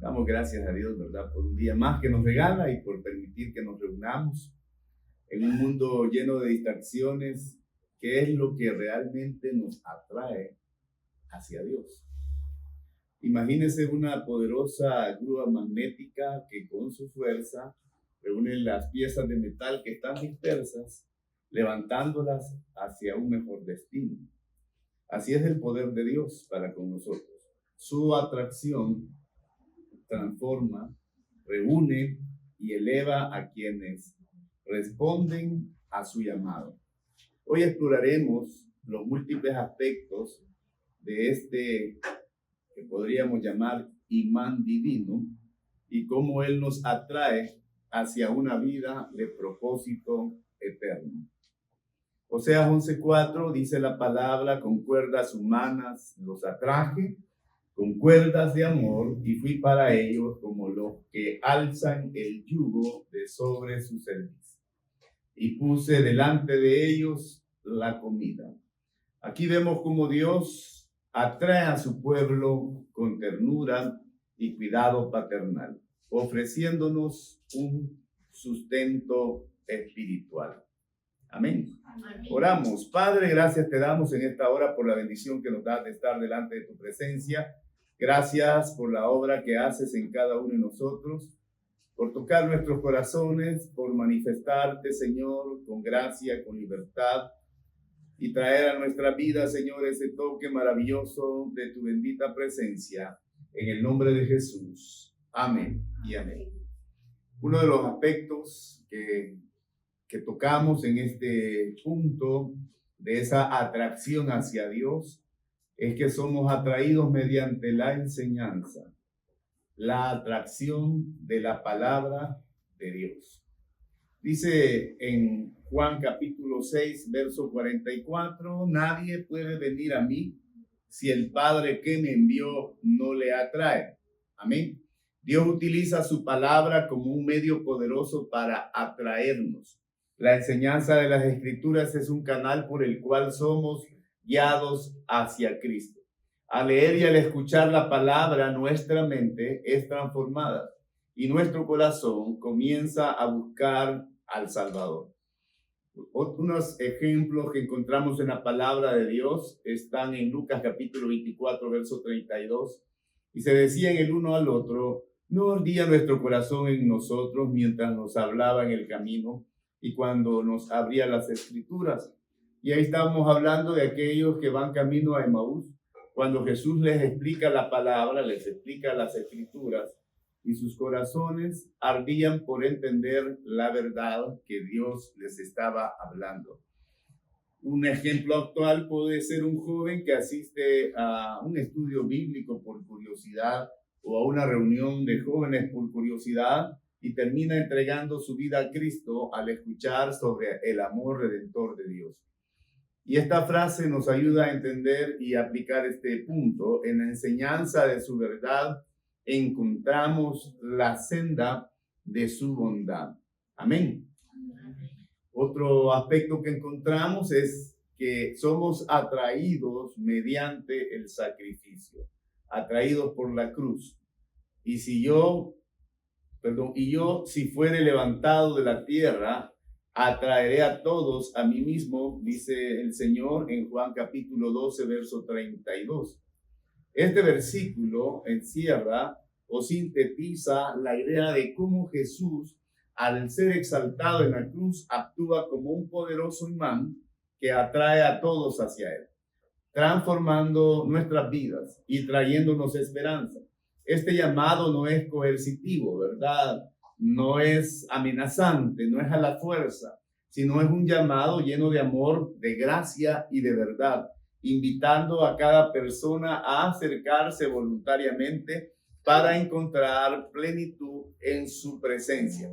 Damos gracias a Dios, ¿verdad? Por un día más que nos regala y por permitir que nos reunamos en un mundo lleno de distracciones. ¿Qué es lo que realmente nos atrae hacia Dios? Imagínese una poderosa grúa magnética que con su fuerza reúne las piezas de metal que están dispersas, levantándolas hacia un mejor destino. Así es el poder de Dios para con nosotros. Su atracción transforma, reúne y eleva a quienes responden a su llamado. Hoy exploraremos los múltiples aspectos de este que podríamos llamar imán divino y cómo él nos atrae hacia una vida de propósito eterno. Oseas 11:4 dice la palabra: con cuerdas humanas los atraje, con cuerdas de amor, y fui para ellos como los que alzan el yugo de sobre su cerviz. Y puse delante de ellos la comida. Aquí vemos cómo Dios atrae a su pueblo con ternura y cuidado paternal, ofreciéndonos un sustento espiritual. Amén. Amén. Oramos. Padre, gracias te damos en esta hora por la bendición que nos das de estar delante de tu presencia. Gracias por la obra que haces en cada uno de nosotros, por tocar nuestros corazones, por manifestarte, Señor, con gracia, con libertad, y traer a nuestra vida, Señor, ese toque maravilloso de tu bendita presencia. En el nombre de Jesús. Amén y amén. Uno de los aspectos que tocamos en este punto de esa atracción hacia Dios es que somos atraídos mediante la enseñanza, la atracción de la palabra de Dios. Dice en Juan capítulo 6, verso 44, nadie puede venir a mí si el Padre que me envió no le atrae. Amén. Dios utiliza su palabra como un medio poderoso para atraernos. La enseñanza de las Escrituras es un canal por el cual somos guiados hacia Cristo. Al leer y al escuchar la palabra, nuestra mente es transformada y nuestro corazón comienza a buscar al Salvador. Unos ejemplos que encontramos en la palabra de Dios están en Lucas capítulo 24, verso 32. Y se decían el uno al otro: ¿no ardía nuestro corazón en nosotros mientras nos hablaba en el camino y cuando nos abría las Escrituras? Y ahí estamos hablando de aquellos que van camino a Emaús, cuando Jesús les explica la palabra, les explica las Escrituras, y sus corazones ardían por entender la verdad que Dios les estaba hablando. Un ejemplo actual puede ser un joven que asiste a un estudio bíblico por curiosidad o a una reunión de jóvenes por curiosidad y termina entregando su vida a Cristo al escuchar sobre el amor redentor de Dios. Y esta frase nos ayuda a entender y aplicar este punto. En la enseñanza de su verdad encontramos la senda de su bondad. Amén. Otro aspecto que encontramos es que somos atraídos mediante el sacrificio, atraídos por la cruz. Y yo, si fuere levantado de la tierra, atraeré a todos a mí mismo, dice el Señor en Juan capítulo 12, verso 32. Este versículo encierra o sintetiza la idea de cómo Jesús, al ser exaltado en la cruz, actúa como un poderoso imán que atrae a todos hacia él, transformando nuestras vidas y trayéndonos esperanza. Este llamado no es coercitivo, ¿verdad? No es amenazante, no es a la fuerza, sino es un llamado lleno de amor, de gracia y de verdad, invitando a cada persona a acercarse voluntariamente para encontrar plenitud en su presencia.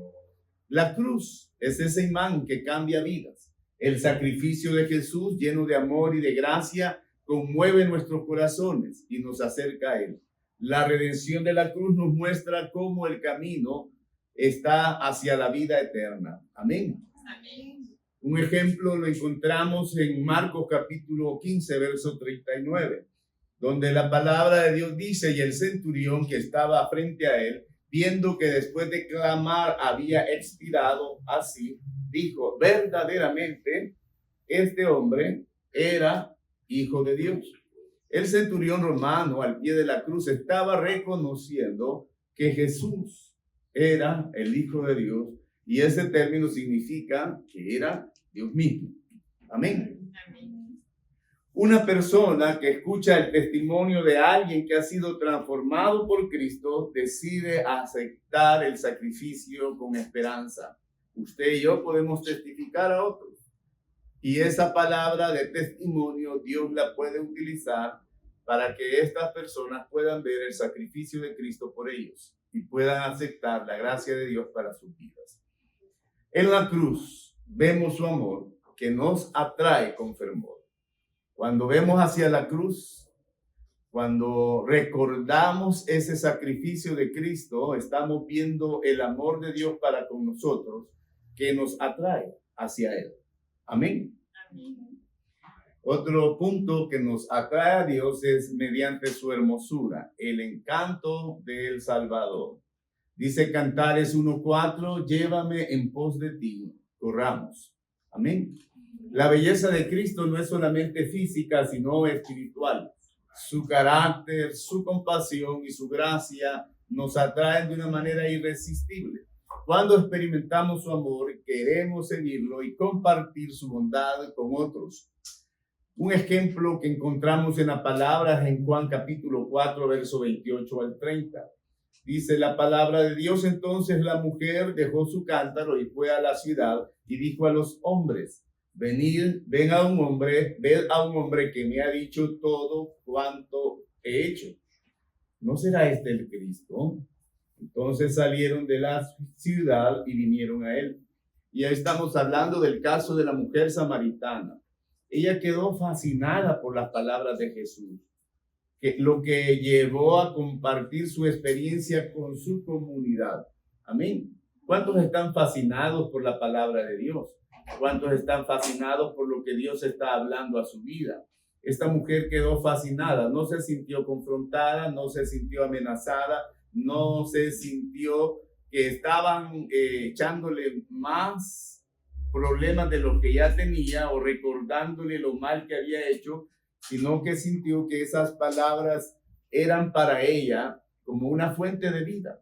La cruz es ese imán que cambia vidas. El sacrificio de Jesús, lleno de amor y de gracia, conmueve nuestros corazones y nos acerca a él. La redención de la cruz nos muestra cómo el camino está hacia la vida eterna. Amén. Amén. Un ejemplo lo encontramos en Marcos capítulo 15, verso 39. donde la palabra de Dios dice, y el centurión que estaba frente a él, viendo que después de clamar había expirado así, dijo, verdaderamente este hombre era hijo de Dios. El centurión romano al pie de la cruz estaba reconociendo que Jesús era el Hijo de Dios, y ese término significa que era Dios mismo. Amén. Amén. Una persona que escucha el testimonio de alguien que ha sido transformado por Cristo decide aceptar el sacrificio con esperanza. Usted y yo podemos testificar a otros. Y esa palabra de testimonio Dios la puede utilizar para que estas personas puedan ver el sacrificio de Cristo por ellos y puedan aceptar la gracia de Dios para sus vidas. En la cruz vemos su amor que nos atrae con fervor. Cuando vemos hacia la cruz, cuando recordamos ese sacrificio de Cristo, estamos viendo el amor de Dios para con nosotros que nos atrae hacia Él. Amén. Amén. Otro punto que nos atrae a Dios es mediante su hermosura, el encanto del Salvador. Dice Cantares 1:4, llévame en pos de ti, corramos. Amén. La belleza de Cristo no es solamente física, sino espiritual. Su carácter, su compasión y su gracia nos atraen de una manera irresistible. Cuando experimentamos su amor, queremos seguirlo y compartir su bondad con otros. Un ejemplo que encontramos en las palabras en Juan capítulo 4, verso 28 al 30. Dice la palabra de Dios, entonces la mujer dejó su cántaro y fue a la ciudad y dijo a los hombres, venid, ved a un hombre que me ha dicho todo cuanto he hecho. ¿No será este el Cristo? Entonces salieron de la ciudad y vinieron a él. Y ahí estamos hablando del caso de la mujer samaritana. Ella quedó fascinada por las palabras de Jesús, lo que llevó a compartir su experiencia con su comunidad. Amén. ¿Cuántos están fascinados por la palabra de Dios? ¿Cuántos están fascinados por lo que Dios está hablando a su vida? Esta mujer quedó fascinada, no se sintió confrontada, no se sintió amenazada, no se sintió que estaban echándole más problemas de los que ya tenía o recordándole lo mal que había hecho, sino que sintió que esas palabras eran para ella como una fuente de vida.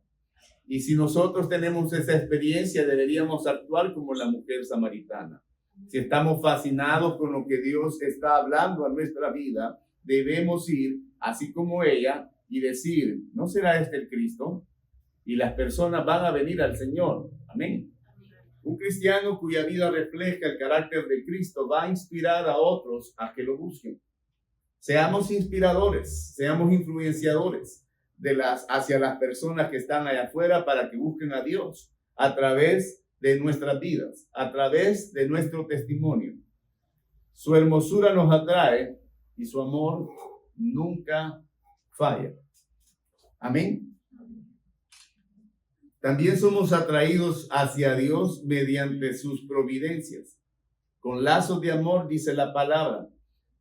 Y si nosotros tenemos esa experiencia, deberíamos actuar como la mujer samaritana. Si estamos fascinados con lo que Dios está hablando a nuestra vida, debemos ir así como ella y decir, ¿no será este el Cristo? Y las personas van a venir al Señor. Amén. Un cristiano cuya vida refleja el carácter de Cristo va a inspirar a otros a que lo busquen. Seamos inspiradores, seamos influenciadores hacia las personas que están allá afuera para que busquen a Dios a través de nuestras vidas, a través de nuestro testimonio. Su hermosura nos atrae y su amor nunca falla. Amén. También somos atraídos hacia Dios mediante sus providencias. Con lazos de amor, dice la palabra,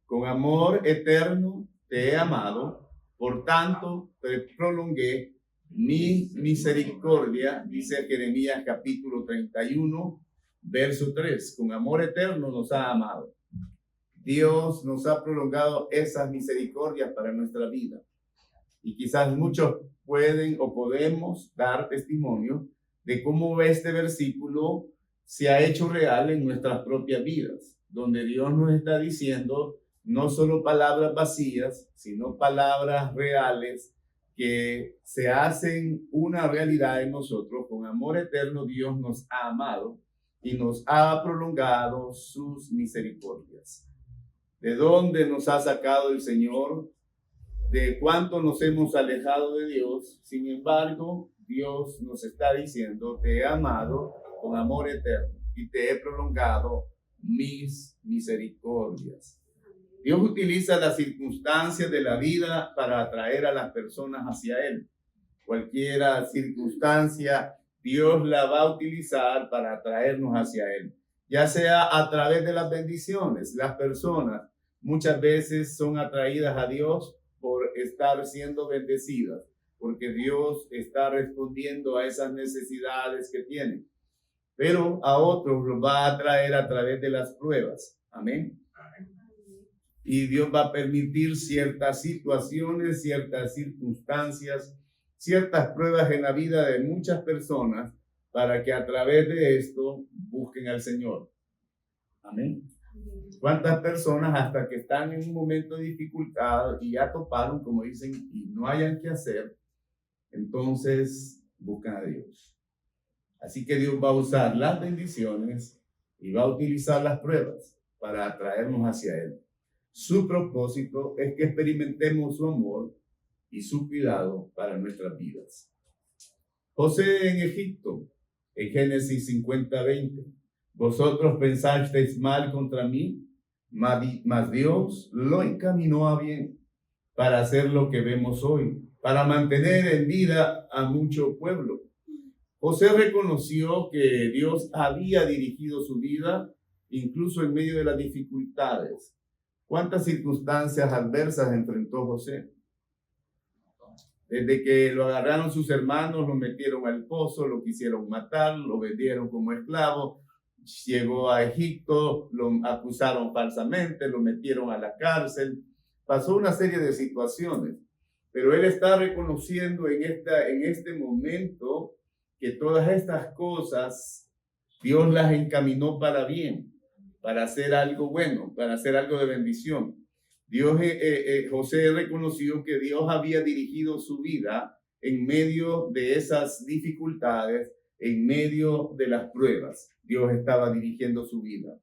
con amor eterno te he amado, por tanto te prolongué mi misericordia, dice Jeremías capítulo 31, verso 3. Con amor eterno nos ha amado. Dios nos ha prolongado esas misericordias para nuestra vida. Y quizás muchos pueden o podemos dar testimonio de cómo este versículo se ha hecho real en nuestras propias vidas, donde Dios nos está diciendo no solo palabras vacías, sino palabras reales que se hacen una realidad en nosotros. Con amor eterno Dios nos ha amado y nos ha prolongado sus misericordias. ¿De dónde nos ha sacado el Señor? ¿De cuánto nos hemos alejado de Dios? Sin embargo, Dios nos está diciendo, te he amado con amor eterno y te he prolongado mis misericordias. Dios utiliza las circunstancias de la vida para atraer a las personas hacia Él. Cualquier circunstancia, Dios la va a utilizar para atraernos hacia Él. Ya sea a través de las bendiciones. Las personas muchas veces son atraídas a Dios estar siendo bendecidas, porque Dios está respondiendo a esas necesidades que tienen. Pero a otros los va a traer a través de las pruebas. Amén. Y Dios va a permitir ciertas situaciones, ciertas circunstancias, ciertas pruebas en la vida de muchas personas para que a través de esto busquen al Señor. Amén. ¿Cuántas personas hasta que están en un momento de dificultad y ya toparon, como dicen, y no hayan qué hacer, entonces buscan a Dios? Así que Dios va a usar las bendiciones y va a utilizar las pruebas para atraernos hacia Él. Su propósito es que experimentemos su amor y su cuidado para nuestras vidas. José en Egipto, en Génesis 50:20. Vosotros pensasteis mal contra mí, mas Dios lo encaminó a bien para hacer lo que vemos hoy, para mantener en vida a mucho pueblo. José reconoció que Dios había dirigido su vida incluso en medio de las dificultades. ¿Cuántas circunstancias adversas enfrentó José? Desde que lo agarraron sus hermanos, lo metieron al pozo, lo quisieron matar, lo vendieron como esclavo, llegó a Egipto, lo acusaron falsamente, lo metieron a la cárcel, pasó una serie de situaciones, pero él está reconociendo en este momento que todas estas cosas Dios las encaminó para bien, para hacer algo bueno, para hacer algo de bendición. José reconoció que Dios había dirigido su vida en medio de esas dificultades, en medio de las pruebas. Dios estaba dirigiendo su vida.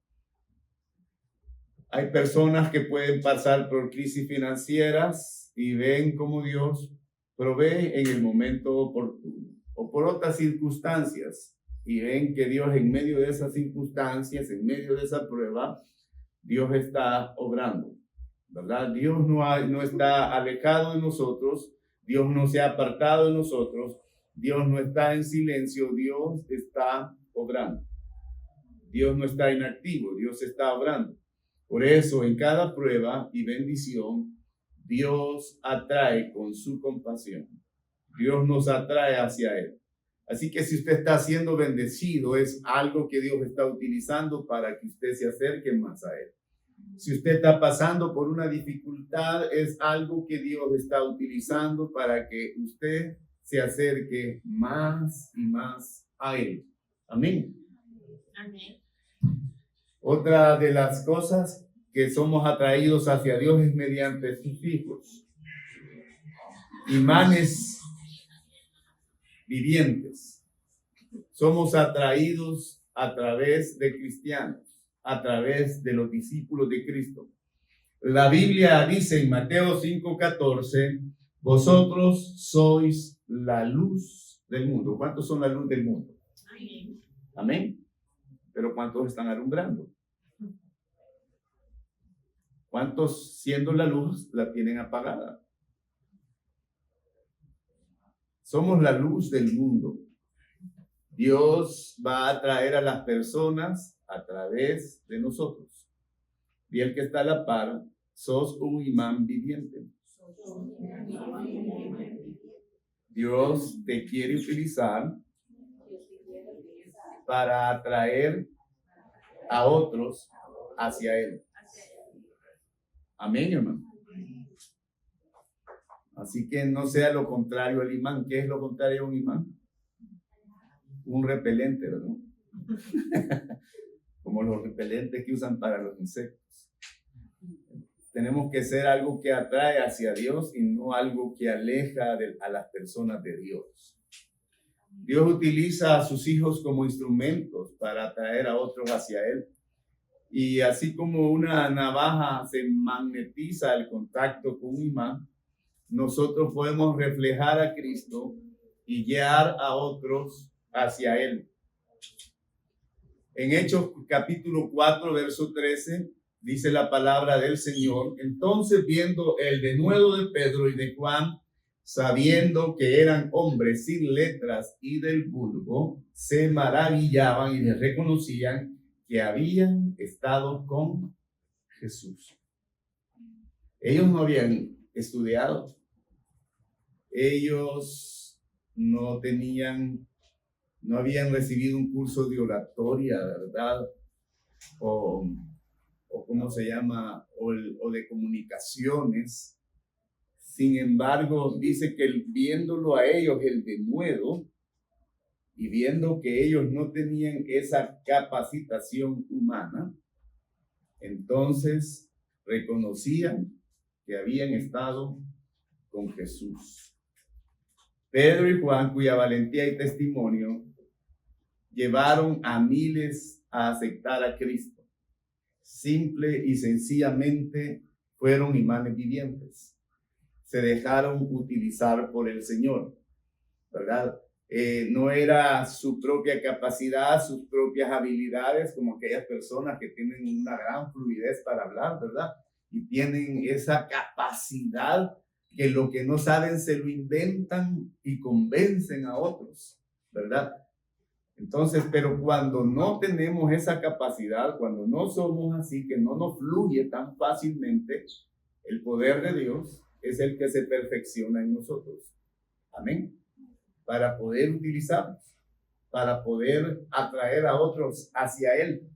Hay personas que pueden pasar por crisis financieras y ven cómo Dios provee en el momento oportuno o por otras circunstancias y ven que Dios en medio de esas circunstancias, en medio de esa prueba, Dios está obrando, ¿verdad? Dios no está alejado de nosotros, Dios no se ha apartado de nosotros, Dios no está en silencio, Dios está obrando. Dios no está inactivo, Dios está obrando. Por eso, en cada prueba y bendición, Dios atrae con su compasión. Dios nos atrae hacia Él. Así que si usted está siendo bendecido, es algo que Dios está utilizando para que usted se acerque más a Él. Si usted está pasando por una dificultad, es algo que Dios está utilizando para que usted se acerque más y más a Él. Amén. Amén. Otra de las cosas que somos atraídos hacia Dios es mediante sus hijos. Imanes vivientes. Somos atraídos a través de cristianos, a través de los discípulos de Cristo. La Biblia dice en Mateo 5:14, vosotros sois la luz del mundo. ¿Cuántos son la luz del mundo? Amén. Amén. Pero ¿cuántos están alumbrando? ¿Cuántos, siendo la luz, la tienen apagada? Somos la luz del mundo. Dios va a atraer a las personas a través de nosotros. Y el que está a la par, sos un imán viviente. Dios te quiere utilizar para atraer a otros hacia Él. Amén, hermano. Así que no sea lo contrario al imán. ¿Qué es lo contrario a un imán? Un repelente, ¿verdad? Como los repelentes que usan para los insectos. Tenemos que ser algo que atrae hacia Dios y no algo que aleja a las personas de Dios. Dios utiliza a sus hijos como instrumentos para atraer a otros hacia Él. Y así como una navaja se magnetiza al contacto con un imán, nosotros podemos reflejar a Cristo y guiar a otros hacia Él. En Hechos capítulo 4, verso 13, dice la palabra del Señor. Entonces, viendo el denuedo de Pedro y de Juan, sabiendo que eran hombres sin letras y del vulgo, se maravillaban y les reconocían que habían estado con Jesús. Ellos no habían estudiado, Ellos no habían recibido un curso de oratoria, ¿verdad? O ¿cómo se llama? O de comunicaciones. Sin embargo, dice que viéndolo a ellos el denuedo y viendo que ellos no tenían esa capacitación humana, entonces reconocían que habían estado con Jesús. Pedro y Juan, cuya valentía y testimonio llevaron a miles a aceptar a Cristo. Simple y sencillamente fueron imanes vivientes. Se dejaron utilizar por el Señor, ¿verdad? No era su propia capacidad, sus propias habilidades, como aquellas personas que tienen una gran fluidez para hablar, ¿verdad? Y tienen esa capacidad que lo que no saben se lo inventan y convencen a otros, ¿verdad? Entonces, pero cuando no tenemos esa capacidad, cuando no somos así, que no nos fluye tan fácilmente, el poder de Dios es el que se perfecciona en nosotros. Amén. Para poder utilizarnos, para poder atraer a otros hacia Él.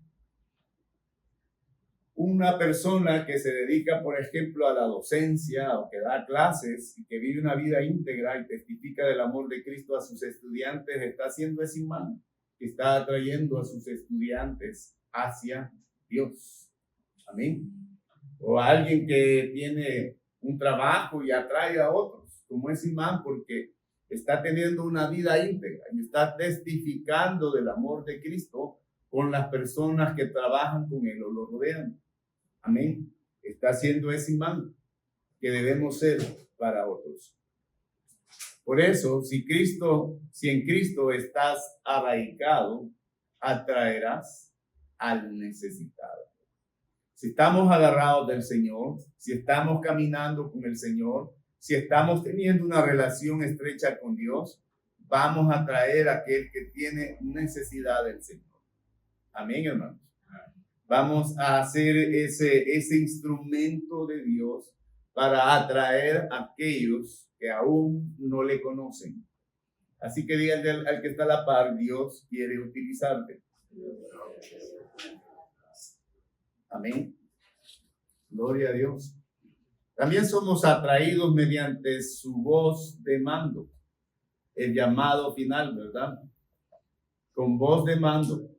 Una persona que se dedica, por ejemplo, a la docencia o que da clases y que vive una vida íntegra y testifica del amor de Cristo a sus estudiantes, está haciendo ese imán, está atrayendo a sus estudiantes hacia Dios. Amén. O alguien que tiene un trabajo y atrae a otros, como ese imán, porque está teniendo una vida íntegra y está testificando del amor de Cristo con las personas que trabajan con Él o lo rodean. Amén. Está haciendo ese imán que debemos ser para otros. Por eso, si en Cristo estás arraigado, atraerás al necesitado. Si estamos agarrados del Señor, si estamos caminando con el Señor, si estamos teniendo una relación estrecha con Dios, vamos a atraer a aquel que tiene necesidad del Señor. Amén, hermanos. Vamos a hacer ese instrumento de Dios para atraer a aquellos que aún no le conocen. Así que diga al que está a la par, Dios quiere utilizarte. Amén. Gloria a Dios. También somos atraídos mediante su voz de mando, el llamado final, ¿verdad? Con voz de mando,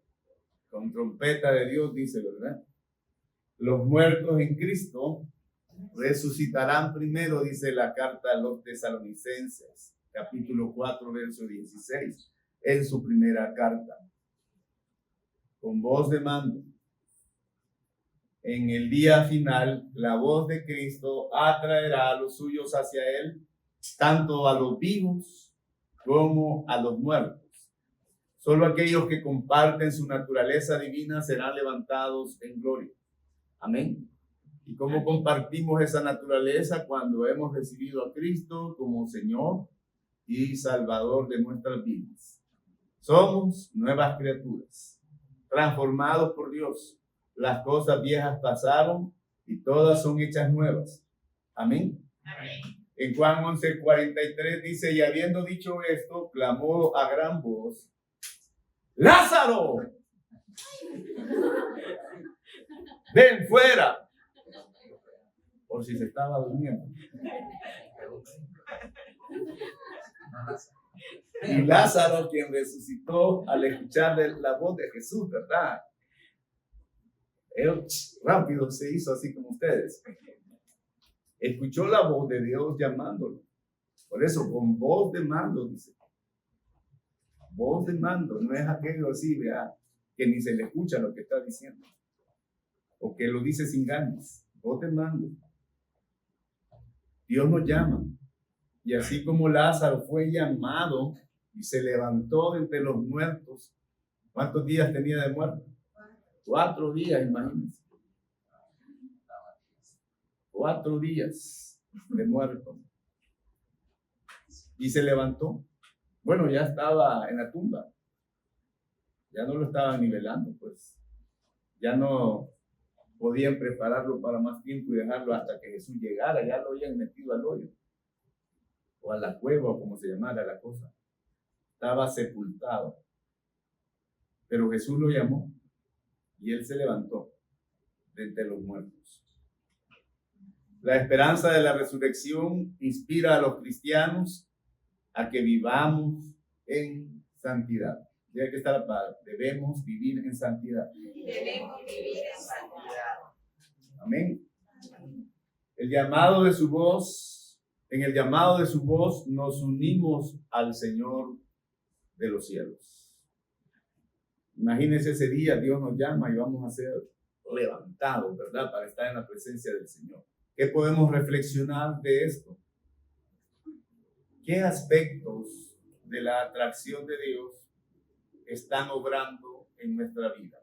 con trompeta de Dios, dice, ¿verdad? Los muertos en Cristo resucitarán primero, dice la carta a los Tesalonicenses, capítulo 4, verso 16, en su primera carta. Con voz de mando. En el día final, la voz de Cristo atraerá a los suyos hacia Él, tanto a los vivos como a los muertos. Solo aquellos que comparten su naturaleza divina serán levantados en gloria. Amén. ¿Y cómo compartimos esa naturaleza? Cuando hemos recibido a Cristo como Señor y Salvador de nuestras vidas. Somos nuevas criaturas, transformados por Dios. Las cosas viejas pasaron y todas son hechas nuevas. Amén. Amén. En Juan 11:43 dice, y habiendo dicho esto, clamó a gran voz, ¡Lázaro! ¡Ven fuera! Por si se estaba durmiendo. Y Lázaro, quien resucitó al escuchar la voz de Jesús, ¿verdad? Él rápido se hizo así como ustedes. Escuchó la voz de Dios llamándolo. Por eso, con voz de mando, dice. Voz de mando, no es aquello así, vea, que ni se le escucha lo que está diciendo. O que lo dice sin ganas. Voz de mando. Dios nos llama. Y así como Lázaro fue llamado y se levantó de entre los muertos, ¿cuántos días tenía de muerto? 4 días, imagínense. 4 días de muerto. Y se levantó. Bueno, ya estaba en la tumba. Ya no lo estaban nivelando, pues. Ya no podían prepararlo para más tiempo y dejarlo hasta que Jesús llegara. Ya lo habían metido al hoyo. o a la cueva, o como se llamara la cosa. Estaba sepultado. Pero Jesús lo llamó y él se levantó de entre los muertos. La esperanza de la resurrección inspira a los cristianos a que vivamos en santidad. Tiene que estar la palabra. Debemos vivir en santidad. Debemos vivir en santidad. Amén. El llamado de su voz, en el llamado de su voz nos unimos al Señor de los cielos. Imagínense ese día, Dios nos llama y vamos a ser levantados, ¿verdad? Para estar en la presencia del Señor. ¿Qué podemos reflexionar de esto? ¿Qué aspectos de la atracción de Dios están obrando en nuestra vida?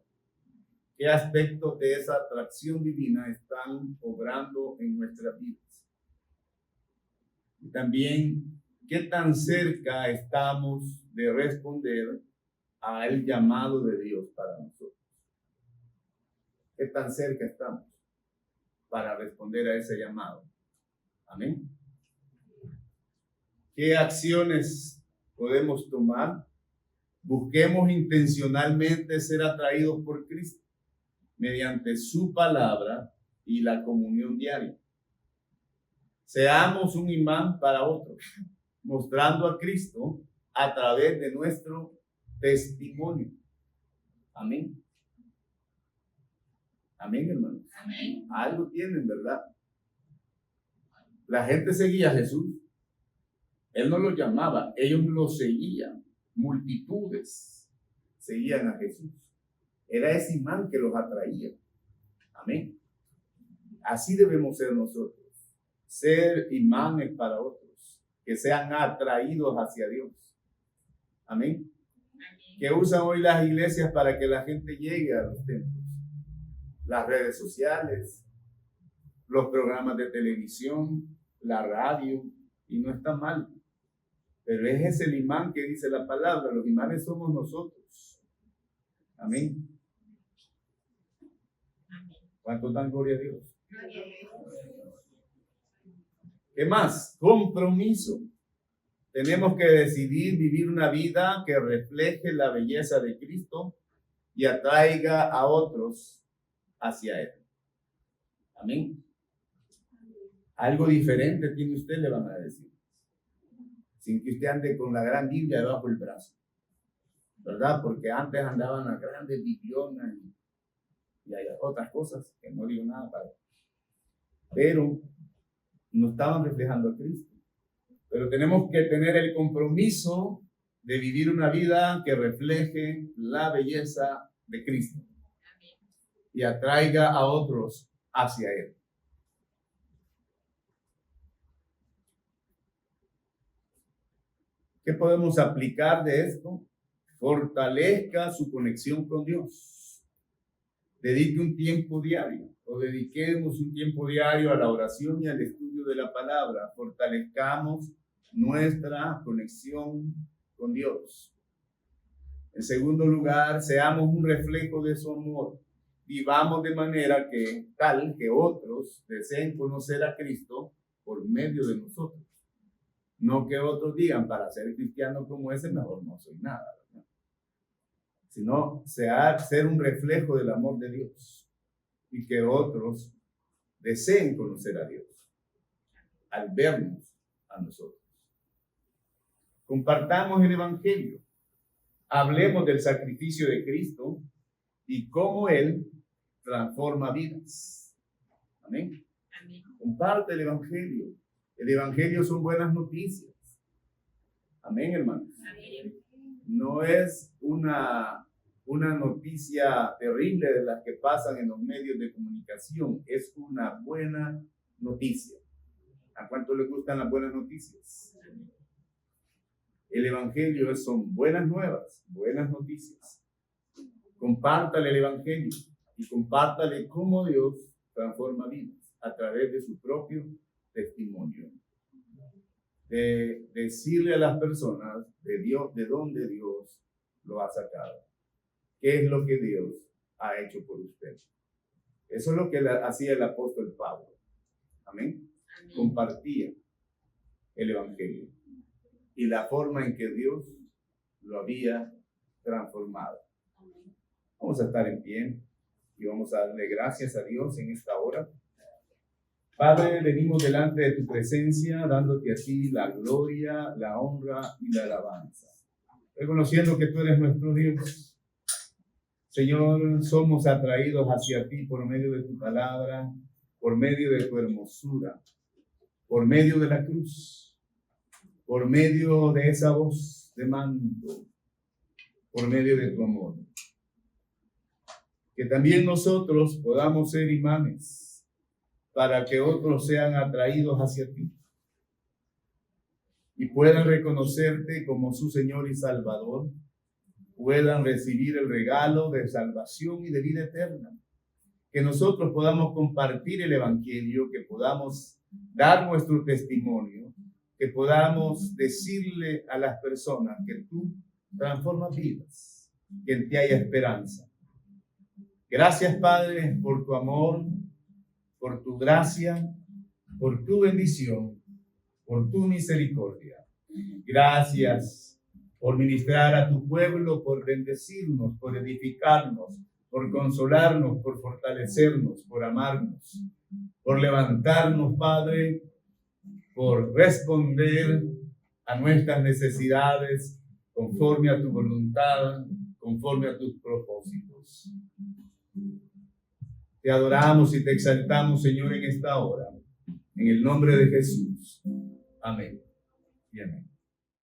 ¿Qué aspectos de esa atracción divina están obrando en nuestras vidas? Y también, ¿qué tan cerca estamos de responder al llamado de Dios para nosotros? ¿Qué tan cerca estamos para responder a ese llamado? Amén. ¿Qué acciones podemos tomar? Busquemos intencionalmente ser atraídos por Cristo mediante su palabra y la comunión diaria. Seamos un imán para otros, mostrando a Cristo a través de nuestro testimonio. Amén. Amén, hermanos. Amén. Algo tienen, ¿verdad? La gente seguía a Jesús. Él no los llamaba, ellos lo seguían. Multitudes seguían a Jesús. Era ese imán que los atraía. Amén. Así debemos ser nosotros. Ser imanes para otros, que sean atraídos hacia Dios. Amén. ¿Qué usan hoy las iglesias para que la gente llegue a los templos? Las redes sociales, los programas de televisión, la radio, y no está mal. Pero es el imán que dice la palabra. Los imanes somos nosotros. Amén. ¿Cuánto dan gloria a Dios? ¿Qué más? Compromiso. Tenemos que decidir vivir una vida que refleje la belleza de Cristo y atraiga a otros hacia Él. Amén. Algo diferente tiene usted, le van a decir. Sin que usted ande con la gran Biblia debajo del brazo. ¿Verdad? Porque antes andaban las grandes biblionas y hay otras cosas que no digo nada para. Pero no estaban reflejando a Cristo. Pero tenemos que tener el compromiso de vivir una vida que refleje la belleza de Cristo y atraiga a otros hacia Él. ¿Qué podemos aplicar de esto? Fortalezca su conexión con Dios. Dedique un tiempo diario o dediquemos un tiempo diario a la oración y al estudio de la palabra. Fortalezcamos nuestra conexión con Dios. En segundo lugar, seamos un reflejo de su amor. Vivamos de manera que tal que otros deseen conocer a Cristo por medio de nosotros. No que otros digan, para ser cristiano como ese, mejor no soy nada, ¿verdad? Sino ser un reflejo del amor de Dios y que otros deseen conocer a Dios al vernos a nosotros. Compartamos el Evangelio. Hablemos del sacrificio de Cristo y cómo Él transforma vidas. Amén. Amén. Comparte el Evangelio. El Evangelio son buenas noticias. Amén, hermanos. Amén. No es una noticia terrible de las que pasan en los medios de comunicación. Es una buena noticia. ¿A cuánto les gustan las buenas noticias? El Evangelio son buenas nuevas, buenas noticias. Compártale el Evangelio y compártale cómo Dios transforma vidas a través de su propio testimonio. De decirle a las personas de Dios, de dónde Dios lo ha sacado. ¿Qué es lo que Dios ha hecho por usted? Eso es lo que hacía el apóstol Pablo. Amén. Amén. Compartía. el Evangelio y la forma en que Dios lo había transformado. Vamos a estar en pie y vamos a darle gracias a Dios en esta hora. Padre, venimos delante de tu presencia, dándote a ti la gloria, la honra y la alabanza, reconociendo que tú eres nuestro Dios. Señor, somos atraídos hacia ti por medio de tu palabra, por medio de tu hermosura, por medio de la cruz, por medio de esa voz de mando, por medio de tu amor. Que también nosotros podamos ser imanes para que otros sean atraídos hacia ti y puedan reconocerte como su Señor y Salvador, puedan recibir el regalo de salvación y de vida eterna. Que nosotros podamos compartir el Evangelio, que podamos dar nuestro testimonio, que podamos decirle a las personas que tú transformas vidas, que en ti haya esperanza. Gracias, Padre, por tu amor, por tu gracia, por tu bendición, por tu misericordia. Gracias por ministrar a tu pueblo, por bendecirnos, por edificarnos, por consolarnos, por fortalecernos, por amarnos, por levantarnos, Padre, por responder a nuestras necesidades conforme a tu voluntad, conforme a tus propósitos. Te adoramos y te exaltamos, Señor, en esta hora. En el nombre de Jesús. Amén y amén.